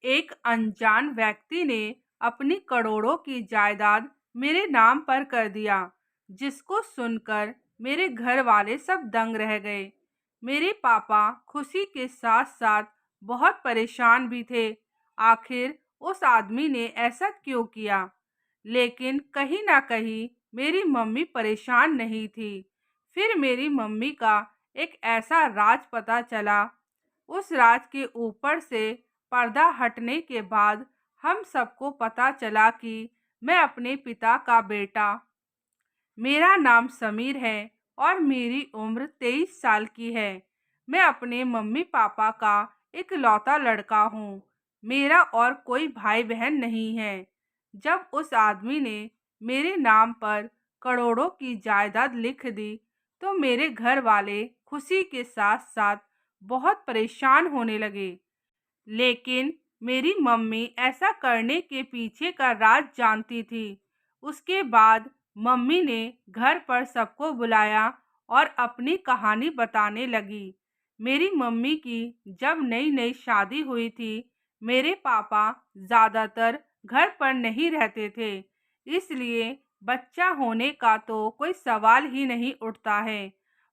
एक अनजान व्यक्ति ने अपनी करोड़ों की जायदाद मेरे नाम पर कर दिया, जिसको सुनकर मेरे घर वाले सब दंग रह गए। मेरे पापा खुशी के साथ साथ बहुत परेशान भी थे। आखिर उस आदमी ने ऐसा क्यों किया? लेकिन कहीं ना कहीं मेरी मम्मी परेशान नहीं थी। फिर मेरी मम्मी का एक ऐसा राज पता चला। उस राज के ऊपर से पर्दा हटने के बाद हम सबको पता चला कि मैं अपने पिता का बेटा। मेरा नाम समीर है और मेरी उम्र 23 साल की है। मैं अपने मम्मी पापा का इकलौता लड़का हूँ। मेरा और कोई भाई बहन नहीं है। जब उस आदमी ने मेरे नाम पर करोड़ों की जायदाद लिख दी, तो मेरे घर वाले खुशी के साथ साथ बहुत परेशान होने लगे। लेकिन मेरी मम्मी ऐसा करने के पीछे का राज जानती थी। उसके बाद मम्मी ने घर पर सबको बुलाया और अपनी कहानी बताने लगी। मेरी मम्मी की जब नई नई शादी हुई थी, मेरे पापा ज़्यादातर घर पर नहीं रहते थे, इसलिए बच्चा होने का तो कोई सवाल ही नहीं उठता है।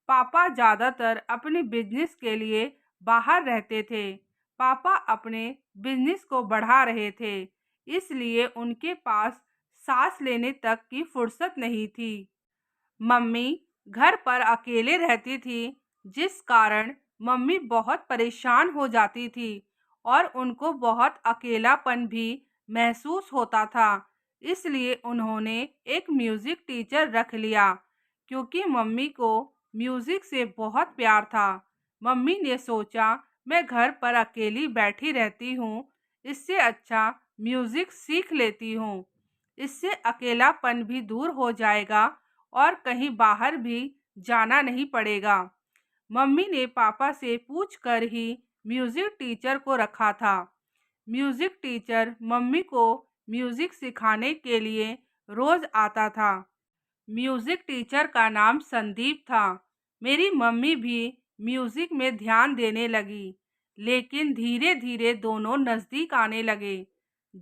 पापा ज़्यादातर अपने बिजनेस के लिए बाहर रहते थे। पापा अपने बिजनेस को बढ़ा रहे थे, इसलिए उनके पास सांस लेने तक की फुर्सत नहीं थी। मम्मी घर पर अकेले रहती थी, जिस कारण मम्मी बहुत परेशान हो जाती थी और उनको बहुत अकेलापन भी महसूस होता था। इसलिए उन्होंने एक म्यूज़िक टीचर रख लिया, क्योंकि मम्मी को म्यूज़िक से बहुत प्यार था। मम्मी ने सोचा, मैं घर पर अकेली बैठी रहती हूँ, इससे अच्छा म्यूज़िक सीख लेती हूँ। इससे अकेलापन भी दूर हो जाएगा और कहीं बाहर भी जाना नहीं पड़ेगा। मम्मी ने पापा से पूछकर ही म्यूजिक टीचर को रखा था। म्यूजिक टीचर मम्मी को म्यूजिक सिखाने के लिए रोज आता था। म्यूजिक टीचर का नाम संदीप था। मेरी मम्मी भी म्यूजिक में ध्यान देने लगी, लेकिन धीरे धीरे दोनों नज़दीक आने लगे।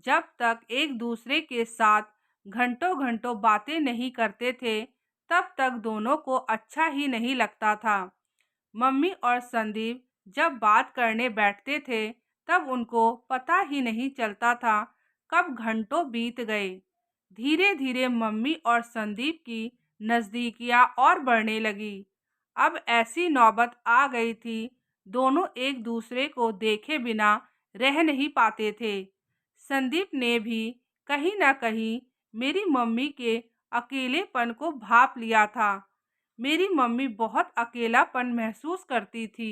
जब तक एक दूसरे के साथ घंटों घंटों बातें नहीं करते थे, तब तक दोनों को अच्छा ही नहीं लगता था। मम्मी और संदीप जब बात करने बैठते थे, तब उनको पता ही नहीं चलता था कब घंटों बीत गए। धीरे धीरे मम्मी और संदीप की नज़दीकियाँ और बढ़ने लगी। अब ऐसी नौबत आ गई थी, दोनों एक दूसरे को देखे बिना रह नहीं पाते थे। संदीप ने भी कहीं न कहीं मेरी मम्मी के अकेलेपन को भाप लिया था। मेरी मम्मी बहुत अकेलापन महसूस करती थी।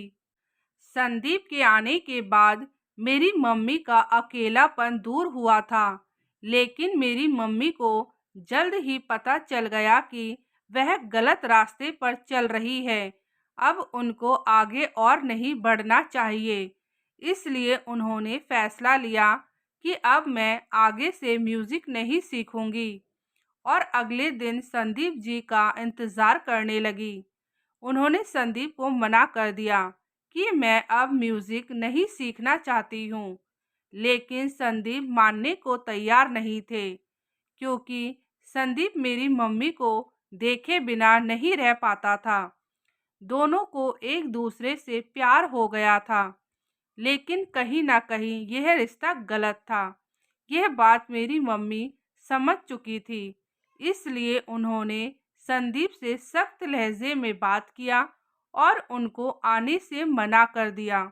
संदीप के आने के बाद मेरी मम्मी का अकेलापन दूर हुआ था, लेकिन मेरी मम्मी को जल्द ही पता चल गया कि वह गलत रास्ते पर चल रही है। अब उनको आगे और नहीं बढ़ना चाहिए। इसलिए उन्होंने फैसला लिया कि अब मैं आगे से म्यूज़िक नहीं सीखूंगी और अगले दिन संदीप जी का इंतज़ार करने लगी। उन्होंने संदीप को मना कर दिया कि मैं अब म्यूज़िक नहीं सीखना चाहती हूँ, लेकिन संदीप मानने को तैयार नहीं थे, क्योंकि संदीप मेरी मम्मी को देखे बिना नहीं रह पाता था। दोनों को एक दूसरे से प्यार हो गया था, लेकिन कहीं ना कहीं यह रिश्ता गलत था। यह बात मेरी मम्मी समझ चुकी थी, इसलिए उन्होंने संदीप से सख्त लहजे में बात किया और उनको आने से मना कर दिया।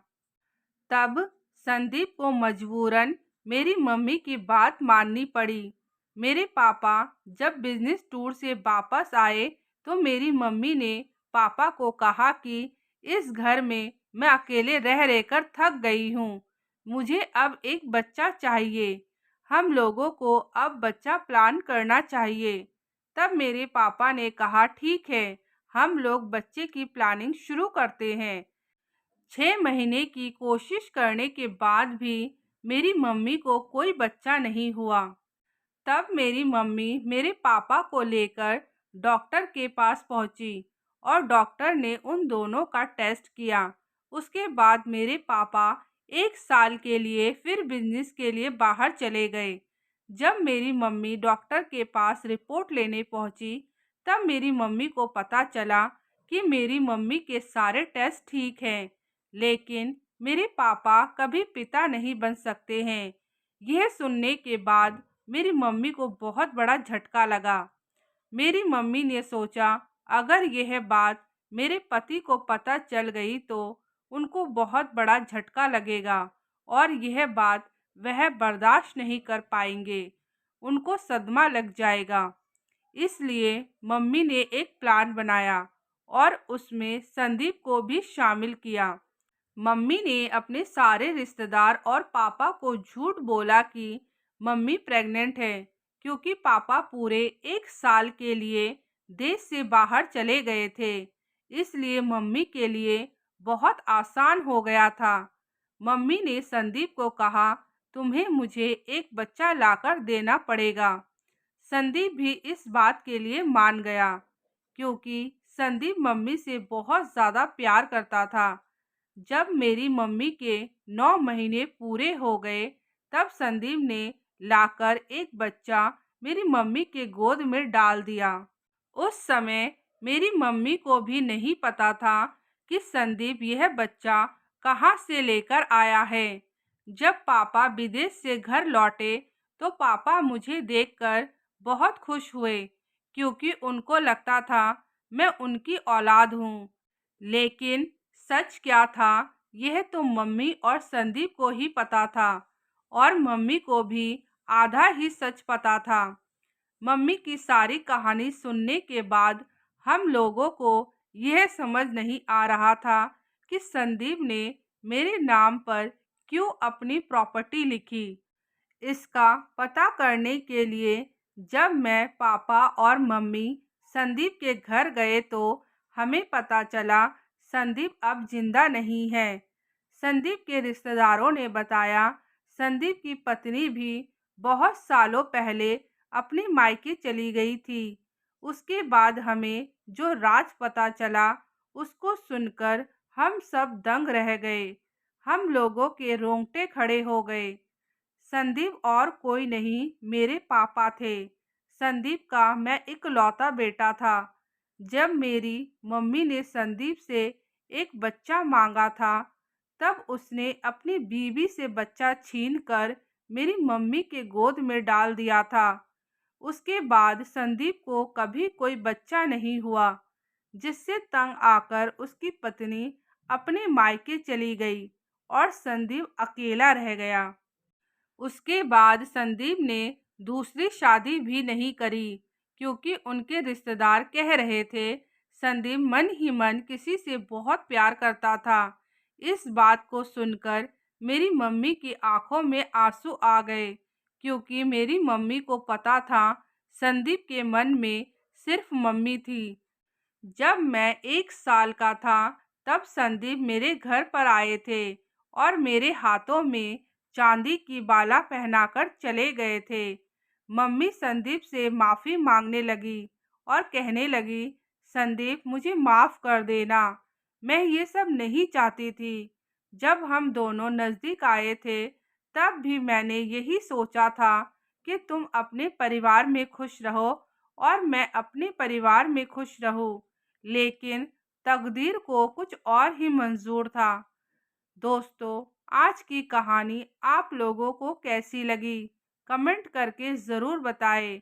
तब संदीप को मजबूरन मेरी मम्मी की बात माननी पड़ी। मेरे पापा जब बिजनेस टूर से वापस आए, तो मेरी मम्मी ने पापा को कहा कि इस घर में मैं अकेले रह रहकर थक गई हूँ। मुझे अब एक बच्चा चाहिए। हम लोगों को अब बच्चा प्लान करना चाहिए। तब मेरे पापा ने कहा, ठीक है, हम लोग बच्चे की प्लानिंग शुरू करते हैं। 6 महीने की कोशिश करने के बाद भी मेरी मम्मी को कोई बच्चा नहीं हुआ। तब मेरी मम्मी मेरे पापा को लेकर डॉक्टर के पास पहुंची और डॉक्टर ने उन दोनों का टेस्ट किया। उसके बाद मेरे पापा 1 साल के लिए फिर बिजनेस के लिए बाहर चले गए। जब मेरी मम्मी डॉक्टर के पास रिपोर्ट लेने पहुंची, तब मेरी मम्मी को पता चला कि मेरी मम्मी के सारे टेस्ट ठीक हैं, लेकिन मेरे पापा कभी पिता नहीं बन सकते हैं। यह सुनने के बाद मेरी मम्मी को बहुत बड़ा झटका लगा। मेरी मम्मी ने सोचा, अगर यह बात मेरे पति को पता चल गई तो उनको बहुत बड़ा झटका लगेगा और यह बात वह बर्दाश्त नहीं कर पाएंगे। उनको सदमा लग जाएगा। इसलिए मम्मी ने एक प्लान बनाया और उसमें संदीप को भी शामिल किया। मम्मी ने अपने सारे रिश्तेदार और पापा को झूठ बोला कि मम्मी प्रेग्नेंट है, क्योंकि पापा पूरे 1 साल के लिए देश से बाहर चले गए थे। इसलिए मम्मी के लिए बहुत आसान हो गया था। मम्मी ने संदीप को कहा, तुम्हें मुझे एक बच्चा लाकर देना पड़ेगा। संदीप भी इस बात के लिए मान गया, क्योंकि संदीप मम्मी से बहुत ज़्यादा प्यार करता था। जब मेरी मम्मी के 9 महीने पूरे हो गए, तब संदीप ने लाकर एक बच्चा मेरी मम्मी के गोद में डाल दिया। उस समय मेरी मम्मी को भी नहीं पता था कि संदीप यह बच्चा कहाँ से लेकर आया है। जब पापा विदेश से घर लौटे, तो पापा मुझे देखकर बहुत खुश हुए, क्योंकि उनको लगता था मैं उनकी औलाद हूँ। लेकिन सच क्या था, यह तो मम्मी और संदीप को ही पता था, और मम्मी को भी आधा ही सच पता था। मम्मी की सारी कहानी सुनने के बाद हम लोगों को यह समझ नहीं आ रहा था कि संदीप ने मेरे नाम पर क्यों अपनी प्रॉपर्टी लिखी। इसका पता करने के लिए जब मैं, पापा और मम्मी संदीप के घर गए, तो हमें पता चला संदीप अब जिंदा नहीं है। संदीप के रिश्तेदारों ने बताया, संदीप की पत्नी भी बहुत सालों पहले अपने मायके चली गई थी। उसके बाद हमें जो राज पता चला, उसको सुनकर हम सब दंग रह गए। हम लोगों के रोंगटे खड़े हो गए। संदीप और कोई नहीं, मेरे पापा थे। संदीप का मैं इकलौता बेटा था। जब मेरी मम्मी ने संदीप से एक बच्चा मांगा था, तब उसने अपनी बीवी से बच्चा छीनकर मेरी मम्मी के गोद में डाल दिया था। उसके बाद संदीप को कभी कोई बच्चा नहीं हुआ, जिससे तंग आकर उसकी पत्नी अपने मायके चली गई और संदीप अकेला रह गया। उसके बाद संदीप ने दूसरी शादी भी नहीं करी, क्योंकि उनके रिश्तेदार कह रहे थे संदीप मन ही मन किसी से बहुत प्यार करता था। इस बात को सुनकर मेरी मम्मी की आंखों में आंसू आ गए, क्योंकि मेरी मम्मी को पता था संदीप के मन में सिर्फ मम्मी थी। जब मैं 1 साल का था, तब संदीप मेरे घर पर आए थे और मेरे हाथों में चांदी की बाला पहनाकर चले गए थे। मम्मी संदीप से माफ़ी मांगने लगी और कहने लगी, संदीप मुझे माफ़ कर देना, मैं ये सब नहीं चाहती थी। जब हम दोनों नज़दीक आए थे, तब भी मैंने यही सोचा था कि तुम अपने परिवार में खुश रहो और मैं अपने परिवार में खुश रहूं। लेकिन तकदीर को कुछ और ही मंजूर था। दोस्तों, आज की कहानी आप लोगों को कैसी लगी? कमेंट करके ज़रूर बताएं।